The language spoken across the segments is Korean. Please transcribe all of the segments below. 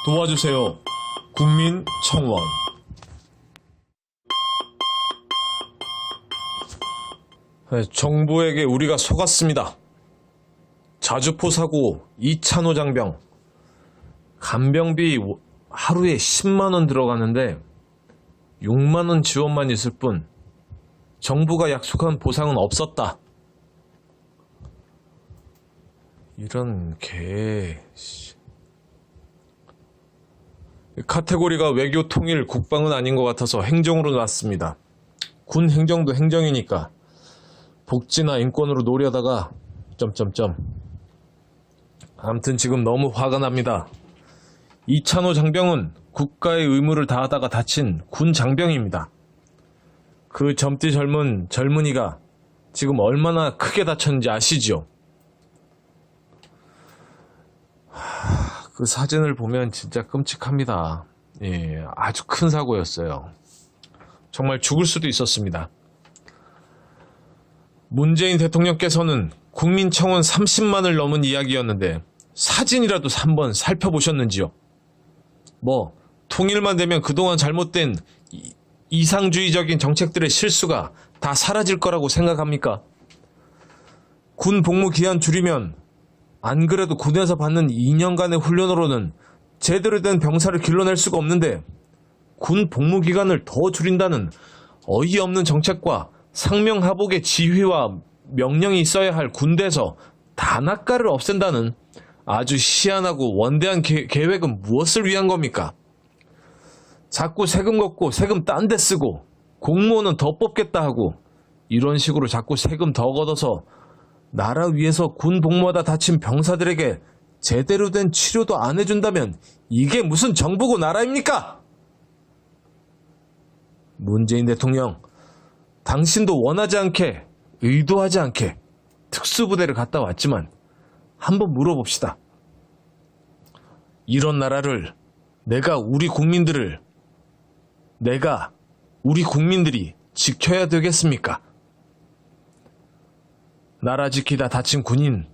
도와주세요. 국민청원. 정부에게 우리가 속았습니다. 자주포 사고 2차노 장병. 간병비 하루에 10만원 들어가는데 6만원 지원만 있을 뿐 정부가 약속한 보상은 없었다. 이런 카테고리가 외교 통일 국방은 아닌 것 같아서 행정으로 놨습니다. 군 행정도 행정이니까 복지나 인권으로 노려다가 아무튼 지금 너무 화가 납니다. 이찬호 장병은 국가의 의무를 다하다가 다친 군 장병입니다. 그 젊디 젊은 젊은이가 지금 얼마나 크게 다쳤는지 아시지요? 그 사진을 보면 진짜 끔찍합니다. 예, 아주 큰 사고였어요. 정말 죽을 수도 있었습니다. 문재인 대통령께서는 국민청원 30만을 넘은 이야기였는데 사진이라도 한번 살펴보셨는지요? 통일만 되면 그동안 잘못된 이상주의적인 정책들의 실수가 다 사라질 거라고 생각합니까? 군 복무 기한 줄이면 안 그래도 군에서 받는 2년간의 훈련으로는 제대로 된 병사를 길러낼 수가 없는데 군 복무 기간을 더 줄인다는 어이없는 정책과 상명하복의 지휘와 명령이 있어야 할 군대에서 단학가를 없앤다는 아주 희한하고 원대한 계획은 무엇을 위한 겁니까? 자꾸 세금 걷고 세금 딴 데 쓰고 공무원은 더 뽑겠다 하고 이런 식으로 자꾸 세금 더 걷어서 나라 위에서 군 복무하다 다친 병사들에게 제대로 된 치료도 안 해준다면 이게 무슨 정부고 나라입니까? 문재인 대통령, 당신도 원하지 않게, 의도하지 않게 특수부대를 갔다 왔지만 한번 물어봅시다. 이런 나라를 우리 국민들이 지켜야 되겠습니까? 나라 지키다 다친 군인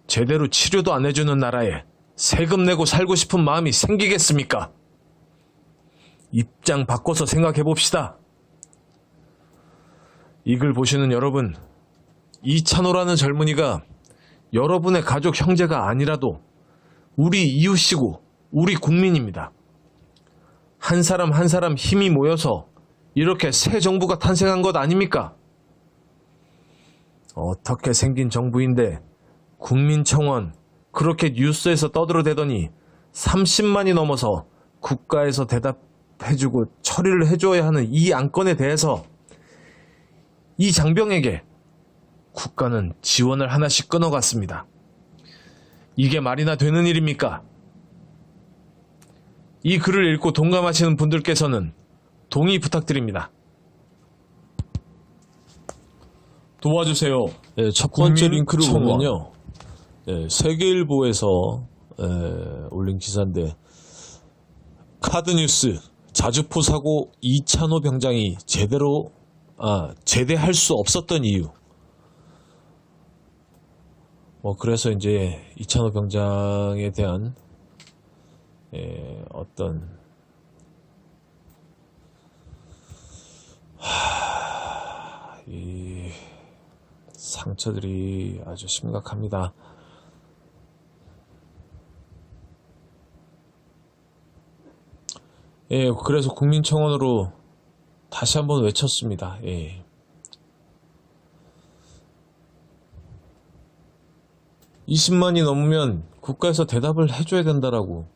제대로 치료도 안 해주는 나라에 세금 내고 살고 싶은 마음이 생기겠습니까? 입장 바꿔서 생각해 봅시다. 이 글 보시는 여러분, 이찬호라는 젊은이가 여러분의 가족 형제가 아니라도 우리 이웃이고 우리 국민입니다. 한 사람 한 사람 힘이 모여서 이렇게 새 정부가 탄생한 것 아닙니까? 어떻게 생긴 정부인데 국민청원 그렇게 뉴스에서 떠들어대더니 30만이 넘어서 국가에서 대답해주고 처리를 해줘야 하는 이 안건에 대해서 이 장병에게 국가는 지원을 하나씩 끊어갔습니다. 이게 말이나 되는 일입니까? 이 글을 읽고 동감하시는 분들께서는 동의 부탁드립니다. 도와주세요. 첫 번째 링크를 보면요. 세계일보에서 올린 기사인데 카드뉴스 자주포 사고 이찬호 병장이 제대할 수 없었던 이유. 그래서 이제 이찬호 병장에 대한 어떤 이 상처들이 아주 심각합니다. 그래서 국민청원으로 다시 한번 외쳤습니다. 20만이 넘으면 국가에서 대답을 해줘야 된다라고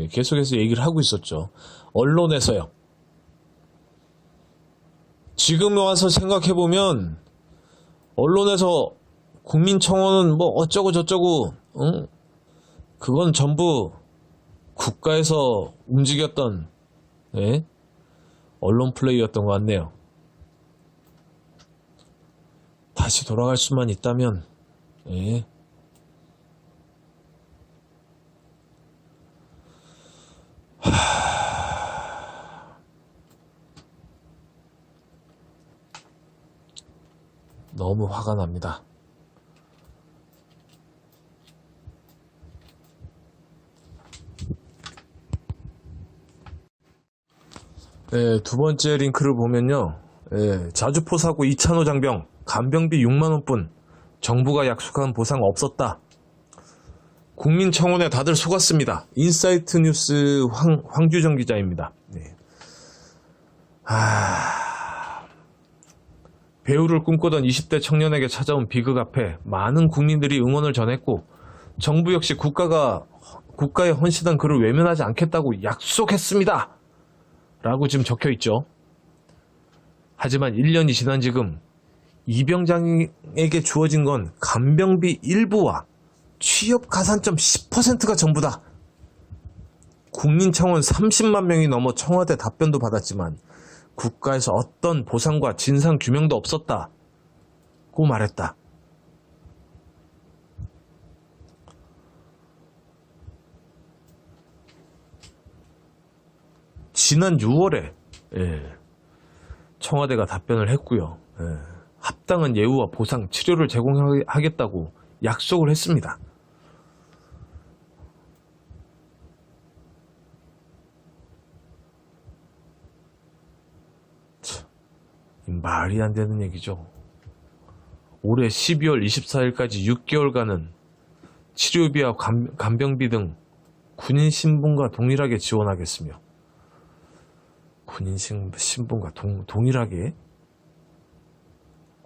계속해서 얘기를 하고 있었죠. 언론에서요. 지금 와서 생각해보면 언론에서 국민청원은 어쩌고 저쩌고 그건 전부 국가에서 움직였던 언론 플레이였던 것 같네요. 다시 돌아갈 수만 있다면 너무 화가 납니다. 예, 두 번째 링크를 보면요. 예, 자주포 사고 이찬호 장병 간병비 6만원뿐 정부가 약속한 보상 없었다. 국민청원에 다들 속았습니다. 인사이트 뉴스 황규정 기자입니다. 네. 배우를 꿈꾸던 20대 청년에게 찾아온 비극 앞에 많은 국민들이 응원을 전했고 정부 역시 국가에 헌신한 그를 외면하지 않겠다고 약속했습니다. 라고 지금 적혀있죠. 하지만 1년이 지난 지금 이병장에게 주어진 건 간병비 일부와 취업 가산점 10%가 전부다. 국민청원 30만 명이 넘어 청와대 답변도 받았지만 국가에서 어떤 보상과 진상 규명도 없었다고 말했다. 지난 6월에 청와대가 답변을 했고요. 합당한 예우와 보상, 치료를 제공하겠다고 약속을 했습니다. 말이 안 되는 얘기죠. 올해 12월 24일까지 6개월간은 치료비와 간병비 등 군인 신분과 동일하게 지원하겠으며 군인 신분과 동일하게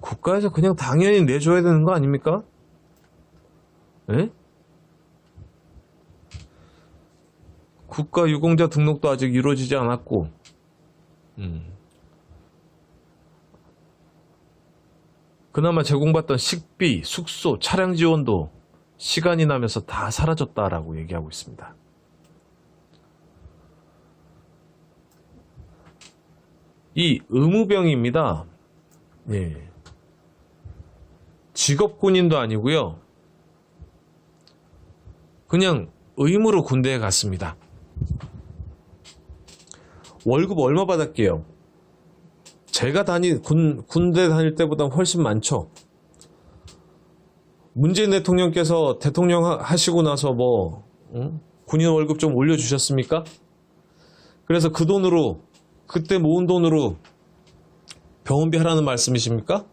국가에서 그냥 당연히 내줘야 되는 거 아닙니까? 예? 국가 유공자 등록도 아직 이루어지지 않았고 그나마 제공받던 식비, 숙소, 차량 지원도 시간이 나면서 다 사라졌다라고 얘기하고 있습니다. 이 의무병입니다. 예. 직업군인도 아니고요. 그냥 의무로 군대에 갔습니다. 월급 얼마 받았게요? 제가 군대 다닐 때보다 훨씬 많죠. 문재인 대통령께서 대통령 하시고 나서 군인 월급 좀 올려주셨습니까? 그래서 그 돈으로 그때 모은 돈으로 병원비 하라는 말씀이십니까?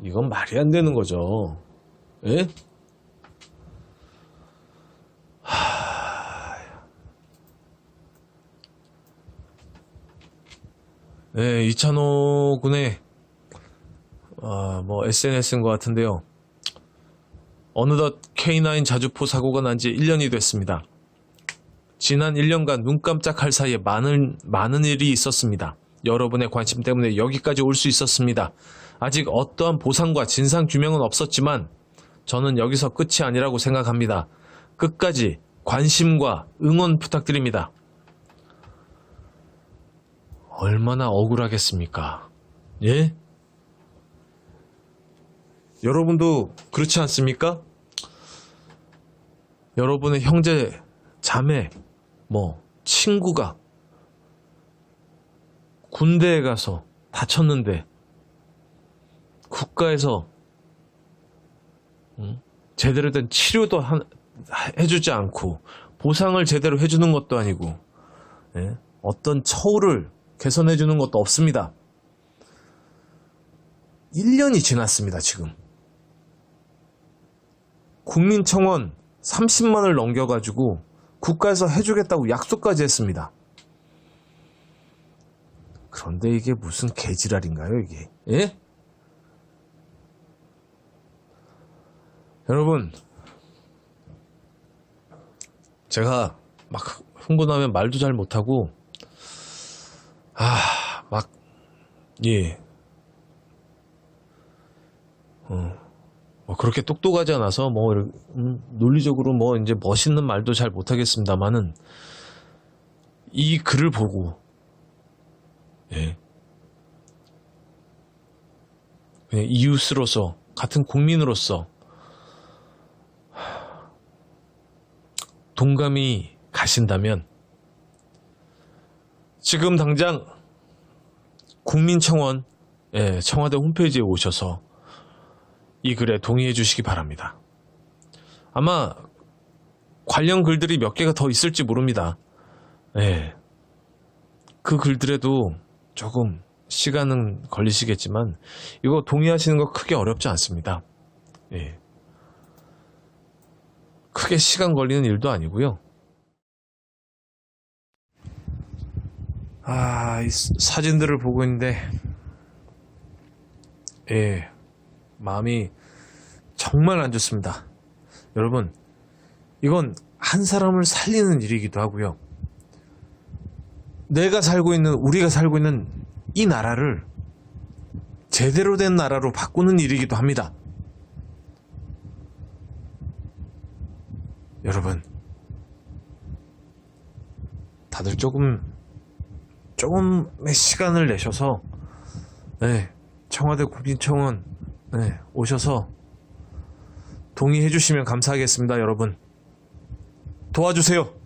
이건 말이 안 되는 거죠. 예? 네, 이찬호 군의 SNS인 것 같은데요. 어느덧 K9 자주포 사고가 난 지 1년이 됐습니다. 지난 1년간 눈 깜짝할 사이에 많은 일이 있었습니다. 여러분의 관심 때문에 여기까지 올 수 있었습니다. 아직 어떠한 보상과 진상 규명은 없었지만 저는 여기서 끝이 아니라고 생각합니다. 끝까지 관심과 응원 부탁드립니다. 얼마나 억울하겠습니까? 예? 여러분도 그렇지 않습니까? 여러분의 형제, 자매, 친구가 군대에 가서 다쳤는데 국가에서 제대로 된 치료도 해주지 않고 보상을 제대로 해주는 것도 아니고 어떤 처우를 개선해주는 것도 없습니다. 1년이 지났습니다. 지금 국민청원 30만을 넘겨가지고 국가에서 해주겠다고 약속까지 했습니다. 그런데 이게 무슨 개지랄인가요, 이게? 예? 여러분, 제가 막 흥분하면 말도 잘 못하고 그렇게 똑똑하지 않아서 논리적으로 이제 멋있는 말도 잘 못하겠습니다만은 이 글을 보고 그냥 이웃으로서 같은 국민으로서 동감이 가신다면 지금 당장 국민청원 청와대 홈페이지에 오셔서 이 글에 동의해 주시기 바랍니다. 아마 관련 글들이 몇 개가 더 있을지 모릅니다. 그 글들에도 조금 시간은 걸리시겠지만 이거 동의하시는 거 크게 어렵지 않습니다. 예. 크게 시간 걸리는 일도 아니고요. 이 사진들을 보고 있는데 예, 마음이 정말 안 좋습니다. 여러분, 이건 한 사람을 살리는 일이기도 하고요. 우리가 살고 있는 이 나라를 제대로 된 나라로 바꾸는 일이기도 합니다. 여러분, 다들 조금의 시간을 내셔서 청와대 국민청원 오셔서 동의해 주시면 감사하겠습니다. 여러분, 도와주세요.